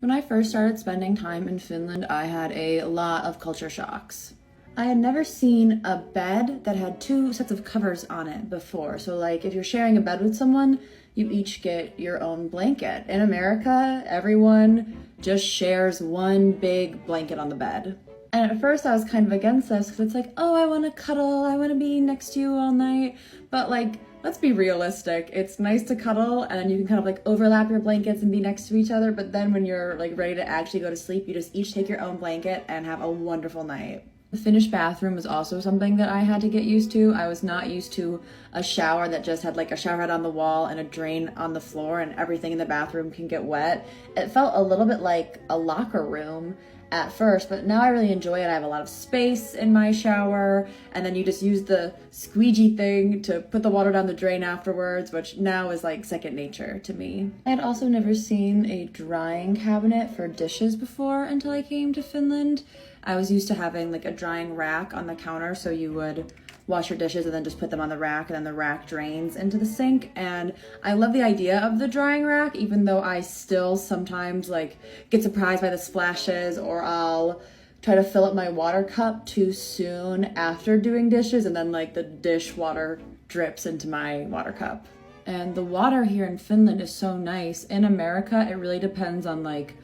When I first started spending time in Finland, I had a lot of culture shocks. I had never seen a bed that had two sets of covers on it before. So like if you're sharing a bed with someone, you each get your own blanket. In America, everyone just shares one big blanket on the bed. And at first I was kind of against this because it's like, oh, I want to cuddle, I want to be next to you all night. But like, let's be realistic. It's nice to cuddle and then you can kind of like overlap your blankets and be next to each other. But then when you're like ready to actually go to sleep, you just each take your own blanket and have a wonderful night. The Finnish bathroom was also something that I had to get used to. I was not used to a shower that just had like a shower head on the wall and a drain on the floor and everything in the bathroom can get wet. It felt a little bit like a locker room at first, but now I really enjoy it. I have a lot of space in my shower, and then you just use the squeegee thing to put the water down the drain afterwards, which now is like second nature to me. I had also never seen a drying cabinet for dishes before until I came to Finland. I was used to having like a drying rack on the counter, so you would wash your dishes and then just put them on the rack, and then the rack drains into the sink. And I love the idea of the drying rack, even though I still sometimes like get surprised by the splashes, or I'll try to fill up my water cup too soon after doing dishes and then like the dish water drips into my water cup. And the water here in Finland is so nice. In America, it really depends on like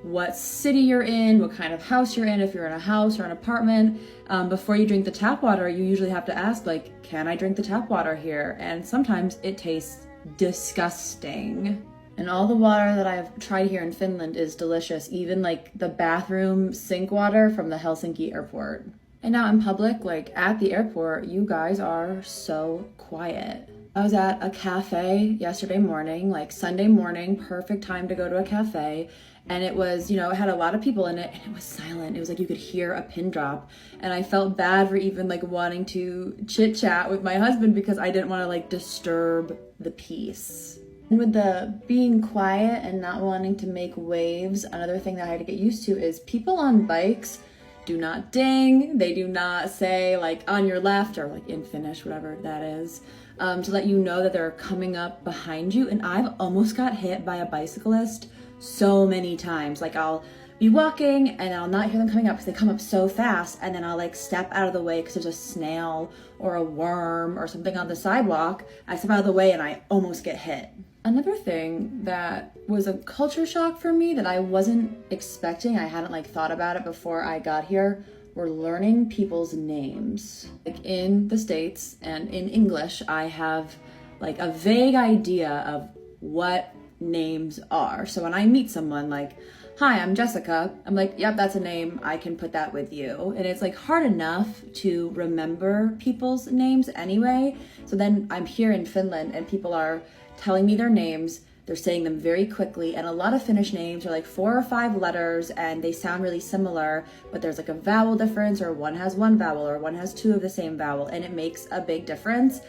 what city you're in, what kind of house you're in, if you're in a house or an apartment. Before you drink the tap water, you usually have to ask like, can I drink the tap water here? And sometimes it tastes disgusting. And all the water that I've tried here in Finland is delicious, even like the bathroom sink water from the Helsinki airport. And now in public, like at the airport, you guys are so quiet. I was at a cafe yesterday morning, like Sunday morning, perfect time to go to a cafe. And it was, you know, it had a lot of people in it and it was silent. It was like you could hear a pin drop. And I felt bad for even like wanting to chit chat with my husband because I didn't want to like disturb the peace. And with the being quiet and not wanting to make waves, another thing that I had to get used to is people on bikes do not ding. They do not say like on your left or like in Finnish, whatever that is, to let you know that they're coming up behind you. And I've almost got hit by a bicyclist so many times. Like I'll be walking and I'll not hear them coming up because they come up so fast, and then I'll like step out of the way because there's a snail or a worm or something on the sidewalk. I step out of the way and I almost get hit. Another thing that was a culture shock for me that I wasn't expecting, I hadn't like thought about it before I got here, were learning people's names. Like in the States and in English, I have like a vague idea of what names are. So when I meet someone like, hi, I'm Jessica, I'm like, yep, that's a name, I can put that with you. And it's like hard enough to remember people's names anyway. So then I'm here in Finland and people are telling me their names, they're saying them very quickly, and a lot of Finnish names are like 4 or 5 letters and they sound really similar, but there's like a vowel difference, or one has 1 vowel or one has 2 of the same vowel, and it makes a big difference.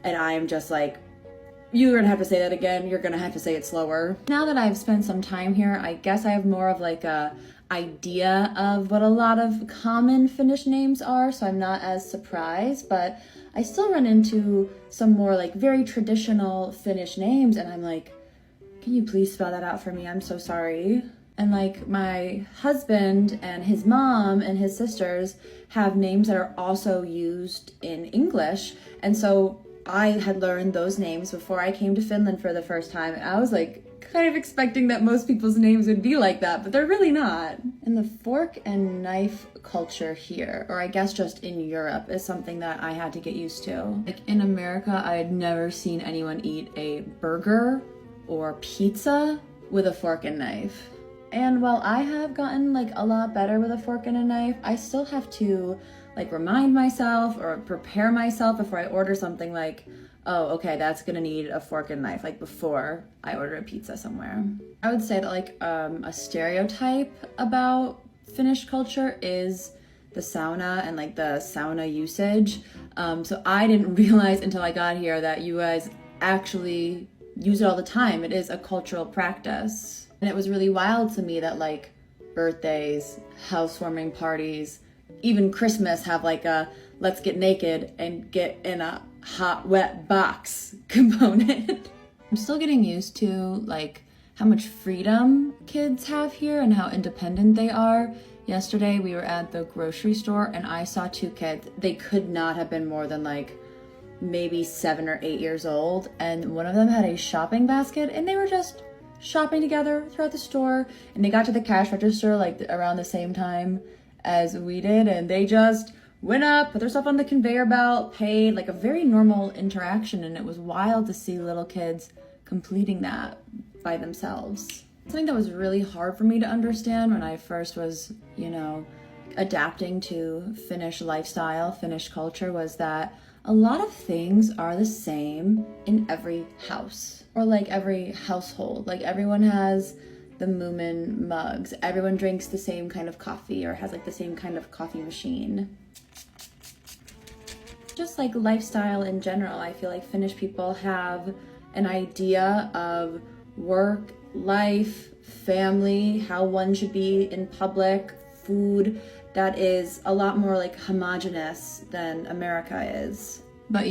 And I'm just like, you're gonna have to say that again, you're gonna have to say it slower. Now that I've spent some time here, I guess I have more of like a idea of what a lot of common Finnish names are, so I'm not as surprised, but I still run into some more like very traditional Finnish names and I'm like, can you please spell that out for me? I'm so sorry. And like my husband and his mom and his sisters have names that are also used in English, and so I had learned those names before I came to Finland for the first time, and I was like kind of expecting that most people's names would be like that, but they're really not. And the fork and knife culture here, or I guess just in Europe, is something that I had to get used to. Like in America, I had never seen anyone eat a burger or pizza with a fork and knife. And while I have gotten like a lot better with a fork and a knife, I still have to like remind myself or prepare myself before I order something like, oh, okay, that's gonna need a fork and knife, like before I order a pizza somewhere. I would say that like a stereotype about Finnish culture is the sauna and like the sauna usage. So I didn't realize until I got here that you guys actually use it all the time. It is a cultural practice. And it was really wild to me that like birthdays, housewarming parties, even Christmas have like a let's get naked and get in a hot, wet box component. I'm still getting used to like how much freedom kids have here and how independent they are. Yesterday we were at the grocery store and I saw two kids. They could not have been more than like maybe 7 or 8 years old, and one of them had a shopping basket and they were just shopping together throughout the store, and they got to the cash register like around the same time as we did, and they just went up, put their stuff on the conveyor belt, paid, like a very normal interaction. And it was wild to see little kids completing that by themselves. Something that was really hard for me to understand when I first was, adapting to Finnish lifestyle, Finnish culture, was that a lot of things are the same in every house, or like every household. Like everyone has the Moomin mugs, everyone drinks the same kind of coffee or has like the same kind of coffee machine. Just like lifestyle in general, I feel like Finnish people have an idea of work, life, family, how one should be in public, food, that is a lot more like homogenous than America is. But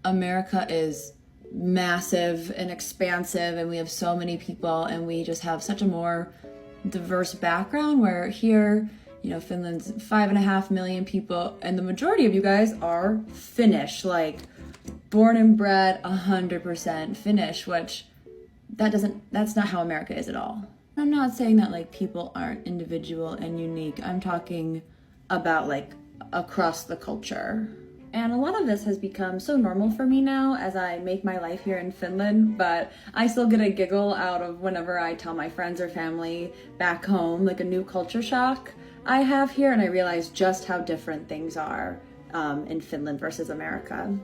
America is massive and expansive, and we have so many people, and we just have such a more diverse background, where here, Finland's 5.5 million people, and the majority of you guys are Finnish, like born and bred 100% Finnish, which that's not how America is at all. I'm not saying that like people aren't individual and unique. I'm talking about like across the culture. And a lot of this has become so normal for me now as I make my life here in Finland, but I still get a giggle out of whenever I tell my friends or family back home like a new culture shock I have here, and I realize just how different things are in Finland versus America.